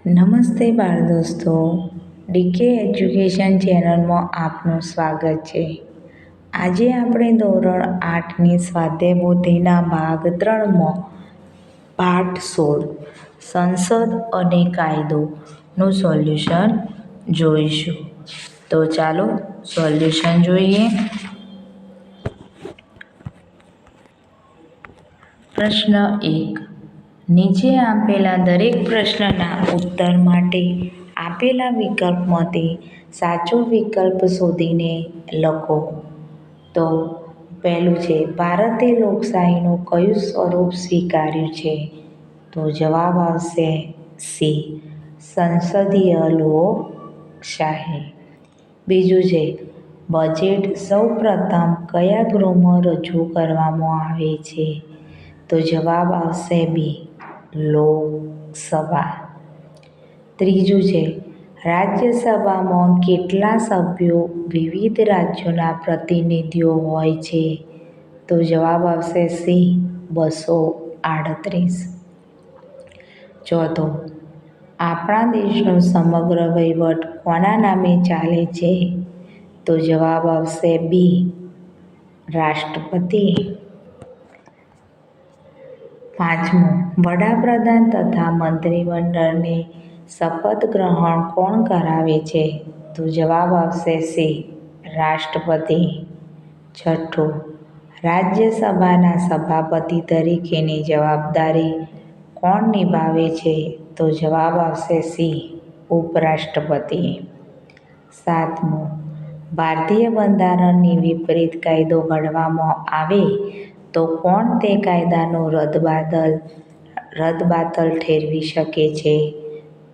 નમસ્તે બાળ દોસ્તો, ડીકે એજ્યુકેશન ચેનલમાં આપનું સ્વાગત છે. આજે આપણે ધોરણ 8ની સ્વાધ્યાય પોથીના ભાગ 3માં પાઠ 16 સંસદ અને કાયદોનું સોલ્યુશન જોઈશું. તો ચાલો સોલ્યુશન જોઈએ. પ્રશ્ન 1. નીચે આપેલા દરેક પ્રશ્નના ઉત્તર માટે આપેલા વિકલ્પમાંથી સાચો વિકલ્પ શોધીને લખો. તો પહેલું છે, ભારતે લોકશાહીનું કયું સ્વરૂપ સ્વીકાર્યું છે? તો જવાબ આવશે સી, સંસદીય લોકશાહી. બીજું છે, બજેટ સૌપ્રથમ કયા ગૃહમાં રજૂ કરવામાં આવે છે? તો જવાબ આવશે બી, લોકસભા. ત્રીજું છે, રાજ્યસભામાં કેટલા સભ્યો વિવિધ રાજ્યોના પ્રતિનિધિઓ હોય છે? તો જવાબ આવશે સી, 238. ચોથો, આપણા દેશનો સમગ્ર વહીવટ કોના નામે ચાલે છે? તો જવાબ આવશે બી, રાષ્ટ્રપતિ. પાંચમું, વડાપ્રધાન તથા મંત્રીમંડળને શપથ ગ્રહણ કોણ કરાવે છે? તો જવાબ આવશે સી, રાષ્ટ્રપતિ. છઠ્ઠું, રાજ્યસભાના સભાપતિ તરીકેની જવાબદારી કોણ નિભાવે છે? તો જવાબ આવશે સી, ઉપરાષ્ટ્રપતિ. સાતમું, ભારતીય બંધારણની વિપરીત કાયદો ઘડવામાં આવે તો કોણ તે કાયદાનું રદબાતલ ઠેરવી શકે છે?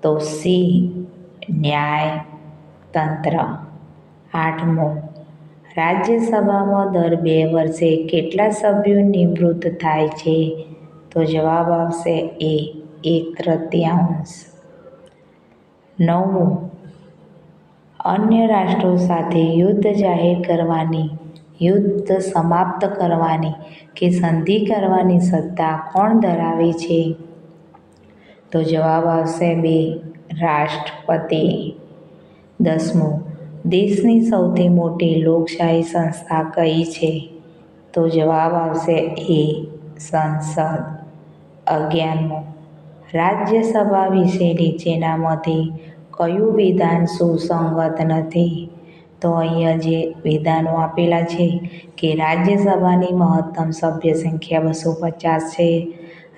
તો સી, ન્યાયતંત્ર. આઠમું, રાજ્યસભામાં દર 2 વર્ષે કેટલા સભ્યો નિવૃત્ત થાય છે? તો જવાબ આવશે એ, 1/3. નવમું, અન્ય રાષ્ટ્રો સાથે યુદ્ધ સમાપ્ત કરવાની કે સંધિ કરવાની સત્તા કોણ ધરાવે છે? તો જવાબ આવશે બી, રાષ્ટ્રપતિ. 10મું, દેશની સૌથી મોટી લોકશાહી સંસ્થા કઈ છે? તો જવાબ આવશે એ, સંસદ. 11મું, રાજ્યસભા વિશે નીચેનામાંથી કયું વિધાન સુસંગત નથી? તો અહીંયા જે વિધાનો આપેલા છે કે રાજ્યસભાની મહત્તમ સભ્ય સંખ્યા 250 છે,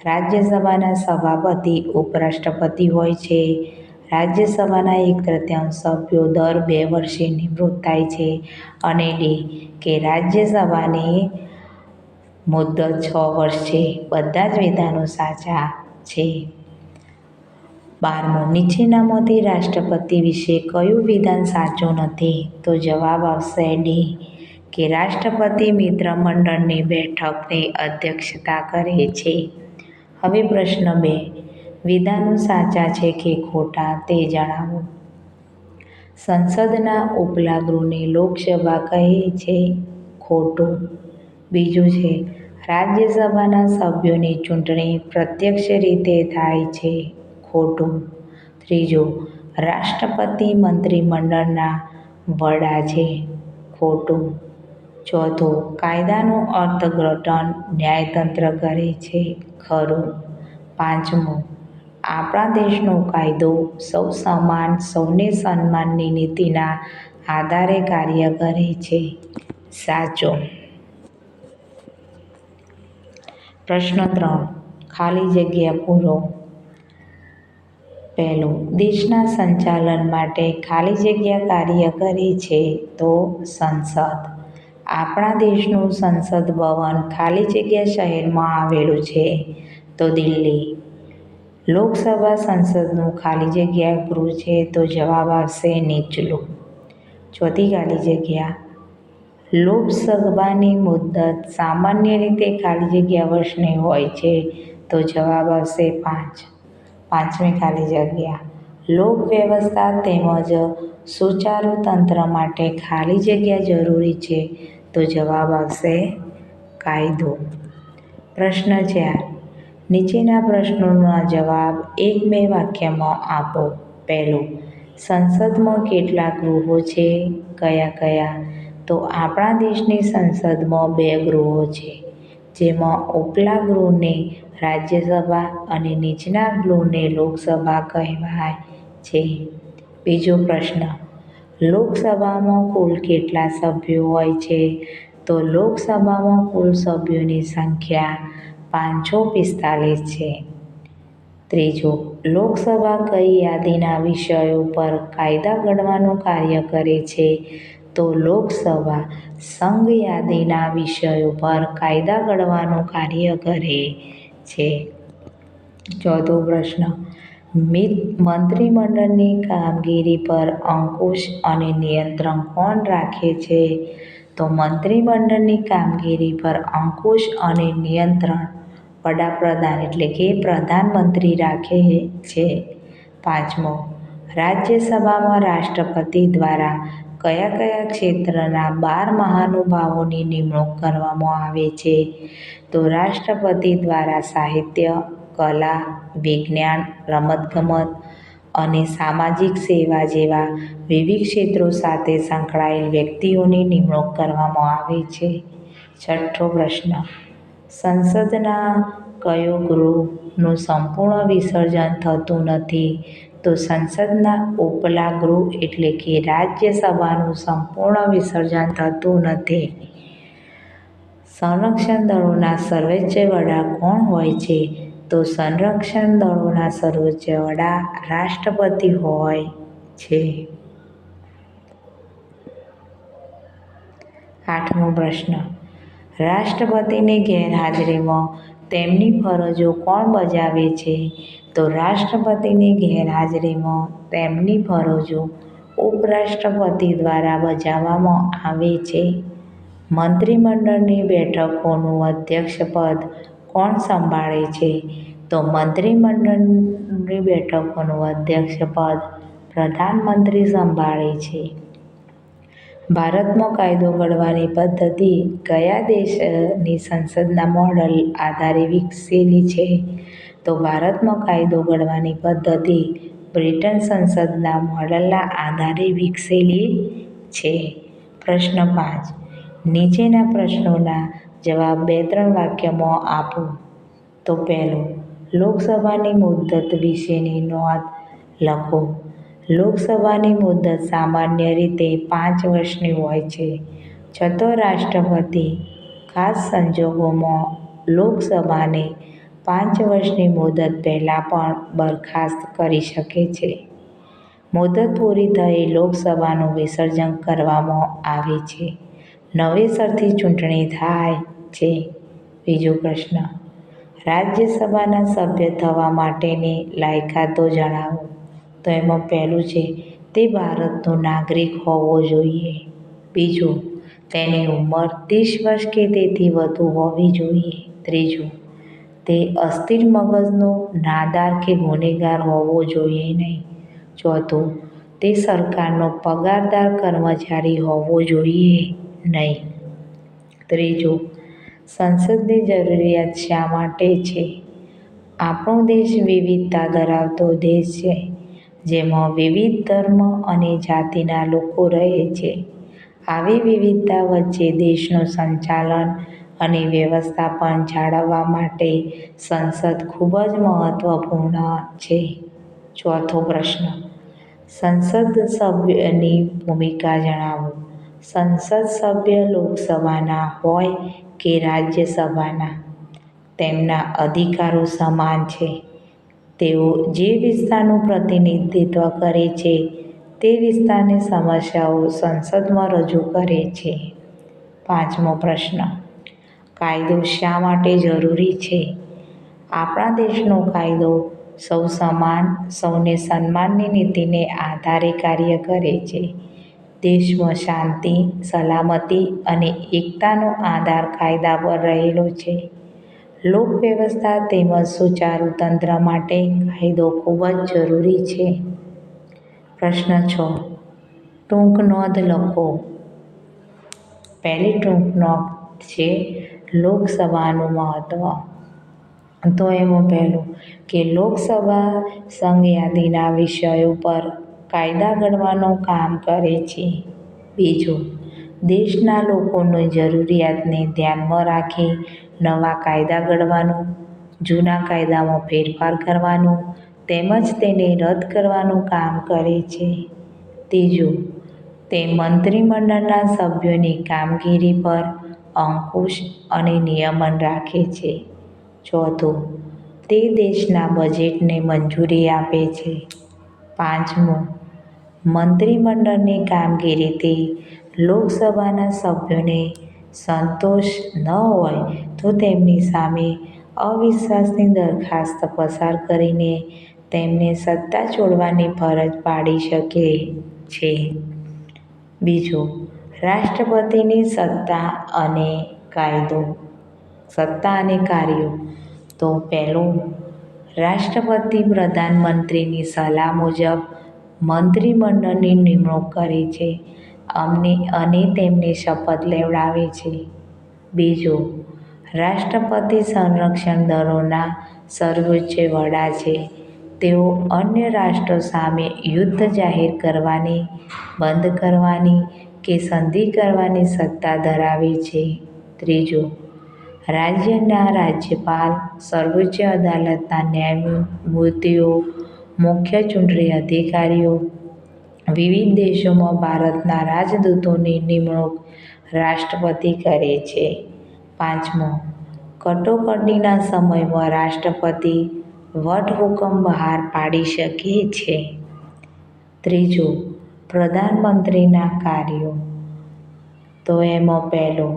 રાજ્યસભાના સભાપતિ ઉપરાષ્ટ્રપતિ હોય છે, રાજ્યસભાના 1/3 સભ્યો દર 2 વર્ષે નિવૃત્ત થાય છે, અને ડી કે રાજ્યસભાની મુદ્દત 6 વર્ષ છે. બધા જ વિધાનો સાચા છે. 12મું, નીચેનામાંથી રાષ્ટ્રપતિ વિશે કયું વિધાન સાચું નથી? તો જવાબ આવશે ડી કે રાષ્ટ્રપતિ મંત્રીમંડળની બેઠકની અધ્યક્ષતા કરે છે. હવે પ્રશ્ન 2, વિધાનો સાચા છે કે ખોટા તે જણાવો. સંસદના ઉપલા ગૃહને લોકસભા કહે છે, ખોટું. બીજું છે, રાજ્યસભાના સભ્યોની ચૂંટણી પ્રત્યક્ષ રીતે થાય છે, ખોટું. ત્રીજું, રાષ્ટ્રપતિ મંત્રીમંડળના વડા છે, ખોટું. ચોથું, કાયદાનું અર્થઘટન ન્યાયતંત્ર કરે છે, ખરું. પાંચમું, આપણા દેશનો કાયદો સૌ સમાન સૌને સન્માનની નીતિના આધારે કાર્ય કરે છે, સાચું. પ્રશ્ન 3, ખાલી જગ્યા પૂરો. પહેલું, દેશના સંચાલન માટે ખાલી જગ્યા કાર્ય કરે છે? તો સંસદ. આપણા દેશનું સંસદ ભવન ખાલી જગ્યા શહેરમાં આવેલું છે? તો દિલ્હી. લોકસભા સંસદનું ખાલી જગ્યા ગૃહ છે? તો જવાબ આવશે નીચલું. ચોથી ખાલી જગ્યા, લોકસભાની મુદ્દત સામાન્ય રીતે ખાલી જગ્યા વર્ષની હોય છે? તો જવાબ આવશે 5. પાંચમી ખાલી જગ્યા, લોક વ્યવસ્થા તેમજ સુચારુ તંત્ર માટે ખાલી જગ્યા જરૂરી છે? તો જવાબ આવશે કાયદો. પ્રશ્ન 4, નીચેના પ્રશ્નોના જવાબ એક બે વાક્યમાં આપો. પહેલું, સંસદમાં કેટલા ગૃહો છે? કયા કયા? તો આપણા દેશની સંસદમાં 2 ગૃહો છે, જેમાં ઉપલા ગૃહને રાજ્યસભા અને નીચલા ગૃહને લોકસભા કહેવાય છે. બીજો પ્રશ્ન, લોકસભામાં કુલ કેટલા સભ્યો હોય છે? તો લોકસભામાં કુલ સભ્યોની સંખ્યા 545 છે. ત્રીજો, લોકસભા કઈ યાદીના વિષયો પર કાયદા ઘડવાનું કાર્ય કરે છે? તો લોકસભા સંઘ યાદીના વિષયો પર કાયદા ઘડવાનું કાર્ય કરે છે. ચોથો પ્રશ્ન, મંત્રીમંડળની કામગીરી પર અંકુશ અને નિયંત્રણ કોણ રાખે છે? તો મંત્રીમંડળની કામગીરી પર અંકુશ અને નિયંત્રણ વડાપ્રધાન એટલે કે પ્રધાનમંત્રી રાખે છે. પાંચમો, રાજ્યસભામાં રાષ્ટ્રપતિ દ્વારા કયા કયા ક્ષેત્રના 12 મહાનુભાવોની નિમણૂક કરવામાં આવે છે? તો રાષ્ટ્રપતિ દ્વારા સાહિત્ય, કલા, વિજ્ઞાન, રમતગમત અને સામાજિક સેવા જેવા વિવિધ ક્ષેત્રો સાથે સંકળાયેલ વ્યક્તિઓની નિમણૂક કરવામાં આવે છે. છઠ્ઠો પ્રશ્ન, સંસદના કયો ગૃહનું સંપૂર્ણ વિસર્જન થતું નથી? તો સંસદના ઉપલા ગૃહ એટલે કે રાજ્યસભાનું સંપૂર્ણ વિસર્જન થતું નથી. સંરક્ષણ દળોના સર્વોચ્ચ વડા કોણ હોય છે? તો સંરક્ષણ દળોના સર્વોચ્ચ વડા રાષ્ટ્રપતિ હોય છે. આઠમો પ્રશ્ન, રાષ્ટ્રપતિની ગેરહાજરીમાં તેમની ફરજો કોણ બજાવે છે? તો રાષ્ટ્રપતિની ગેરહાજરીમાં તેમની ફરજો ઉપરાષ્ટ્રપતિ દ્વારા બજાવવામાં આવે છે. મંત્રીમંડળની બેઠકોનું અધ્યક્ષપદ કોણ સંભાળે છે? તો મંત્રીમંડળની બેઠકોનું અધ્યક્ષપદ પ્રધાનમંત્રી સંભાળે છે. ભારતમાં કાયદો ઘડવાની પદ્ધતિ કયા દેશની સંસદના મોડલ આધારે વિકસેલી છે? તો ભારતમાં કાયદો ઘડવાની પદ્ધતિ બ્રિટન સંસદના મોડલના આધારે વિકસેલી છે. પ્રશ્ન 5, નીચેના પ્રશ્નોના જવાબ 2-3 વાક્યમાં આપો. તો પહેલું, લોકસભાની મુદ્દત વિશેની નોંધ લખો. લોકસભાની મુદ્દત સામાન્ય રીતે 5 વર્ષની હોય છે, છતાં રાષ્ટ્રપતિ ખાસ સંજોગોમાં લોકસભાને 5 વર્ષની મુદ્દત પહેલાં પણ બરખાસ્ત કરી શકે છે. મુદ્દત પૂરી થયે લોકસભાનું વિસર્જન કરવામાં આવે છે. નવેસરથી ચૂંટણી થાય છે. બીજો પ્રશ્ન, રાજ્યસભાના સભ્ય થવા માટેની લાયકાતો જણાવો. તો એમાં પહેલું છે, તે ભારતનો નાગરિક હોવો જોઈએ. બીજું, તેની ઉંમર 30 વર્ષ કે તેથી વધુ હોવી જોઈએ. ત્રીજું, તે અસ્થિર મગજનો, નાદાર કે ગુનેગાર હોવો જોઈએ નહીં. ચોથું, તે સરકારનો પગારદાર કર્મચારી હોવો જોઈએ નહીં. ત્રીજું, સંસદની જરૂરિયાત શા માટે છે? આપણો દેશ વિવિધતા ધરાવતો દેશ છે, જેમાં વિવિધ ધર્મ અને જાતિના લોકો રહે છે. આવી વિવિધતા વચ્ચે દેશનું સંચાલન અને વ્યવસ્થાપન જાળવવા માટે સંસદ ખૂબ જ મહત્વપૂર્ણ છે. ચોથો પ્રશ્ન, સંસદ સભ્યની ભૂમિકા જણાવો. સંસદ સભ્ય લોકસભાના હોય કે રાજ્યસભાના, તેમના અધિકારો સમાન છે. તેઓ જે વિસ્તારનું પ્રતિનિધિત્વ કરે છે તે વિસ્તારની સમસ્યાઓ સંસદમાં રજૂ કરે છે. પાંચમો પ્રશ્ન, કાયદો શા માટે જરૂરી છે? આપણા દેશનો કાયદો સૌ સમાન, સૌને સન્માનની નીતિને આધારે કાર્ય કરે છે. દેશમાં શાંતિ, સલામતી અને એકતાનો આધાર કાયદા પર રહેલો છે. લોકવ્યવસ્થા તેમજ સુચારુ તંત્ર માટે કાયદો ખૂબ જ જરૂરી છે. પ્રશ્ન 6, ટૂંક નોંધ લખો. પહેલી ટૂંક નોંધ છે લોકસભાનું મહત્વ. તો એમાં પહેલું કે લોકસભા સંઘ યાદીના વિષયો પર કાયદા ઘડવાનું કામ કરે છે. બીજું, દેશના લોકોની જરૂરિયાતને ધ્યાનમાં રાખી નવા કાયદા ઘડવાનું, જૂના કાયદામાં ફેરફાર કરવાનું તેમજ તેને રદ કરવાનું કામ કરે છે. ત્રીજું, તે મંત્રીમંડળના સભ્યોની કામગીરી પર અંકુશ અને નિયમન રાખે છે. ચોથું, તે દેશના બજેટને મંજૂરી આપે છે. પાંચમું, મંત્રીમંડળની કામગીરીથી લોકસભાના સભ્યોને સંતોષ ન હોય તો તેમની સામે અવિશ્વાસની દરખાસ્ત પસાર કરીને તેમને સત્તા છોડવાની ફરજ પાડી શકે છે. બીજું, રાષ્ટ્રપતિની સત્તા અને કાર્યો. તો પહેલું, રાષ્ટ્રપતિ પ્રધાનમંત્રીની સલાહ મુજબ મંત્રીમંડળની નિમણૂક કરે છે અને તેમને શપથ લેવડાવે છે. બીજું, રાષ્ટ્રપતિ સંરક્ષણ દળોના સર્વોચ્ચ વડા છે. તેઓ અન્ય રાષ્ટ્રો સામે યુદ્ધ જાહેર કરવાની, બંધ કરવાની કે સંધિ કરવાની સત્તા ધરાવે છે. ત્રીજું, રાજ્યના રાજ્યપાલ, સર્વોચ્ચ અદાલતના ન્યાયમૂર્તિઓ, મુખ્ય ચૂંટણી અધિકારીઓ, વિવિધ દેશોમાં ભારતના રાજદૂતોની નિમણૂક રાષ્ટ્રપતિ કરે છે. પાંચમું, કટોકટીના સમયમાં રાષ્ટ્રપતિ વટહુકમ બહાર પાડી શકે છે. ત્રીજું, પ્રધાનમંત્રીના કાર્યો. તો એમાં પહેલું,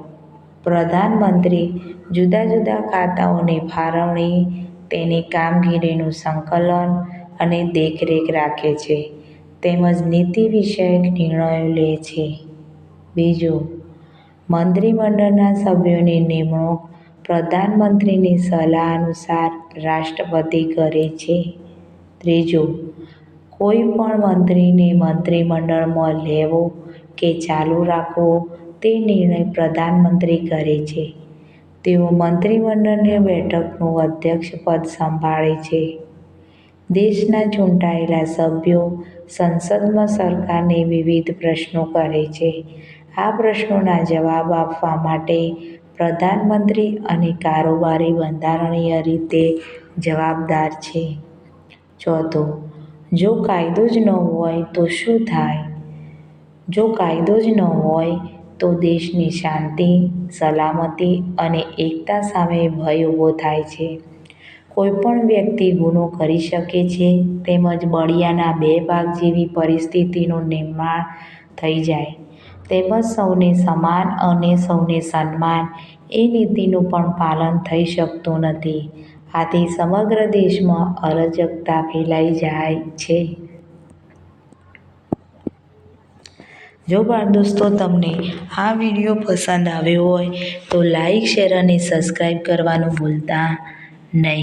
પ્રધાનમંત્રી જુદા જુદા ખાતાઓની ફાળવણી, તેની કામગીરીનું સંકલન અને દેખરેખ રાખે છે તેમજ નીતિ વિષયક નિર્ણયો લે છે. બીજું, મંત્રીમંડળના સભ્યોની નિમણૂક પ્રધાનમંત્રીની સલાહ અનુસાર રાષ્ટ્રપતિ કરે છે. ત્રીજું, કોઈ પણ મંત્રીને મંત્રીમંડળમાં લેવો કે ચાલુ રાખવો તે નિર્ણય પ્રધાનમંત્રી કરે છે. તેઓ મંત્રીમંડળની બેઠકનું અધ્યક્ષપદ સંભાળે છે. દેશના ચૂંટાયેલા સભ્યો સંસદમાં સરકારને વિવિધ પ્રશ્નો કરે છે. આ પ્રશ્નોના જવાબ આપવા માટે પ્રધાનમંત્રી અને કારોબારી બંધારણીય રીતે જવાબદાર છે. ચોથું, જો કાયદો જ ન હોય તો શું થાય? જો કાયદો જ ન હોય તો દેશની શાંતિ, સલામતી અને એકતા સામે ભય ઊભો થાય છે. કોઈપણ વ્યક્તિ ગુનો કરી શકે છે તેમજ બળિયાના બે ભાગ જેવી પરિસ્થિતિનું નિર્માણ થઈ જાય. તેમજ સૌને સમાન અને સૌને સન્માન એ નીતિનું પણ પાલન થઈ શકતું નથી. આથી સમગ્ર દેશમાં અરાજકતા ફેલાઈ જાય છે. જો બાળ દોસ્તો તમને આ વિડીયો પસંદ આવ્યો હોય તો લાઈક, શેર અને સબસ્ક્રાઈબ કરવાનું ભૂલતા નહીં.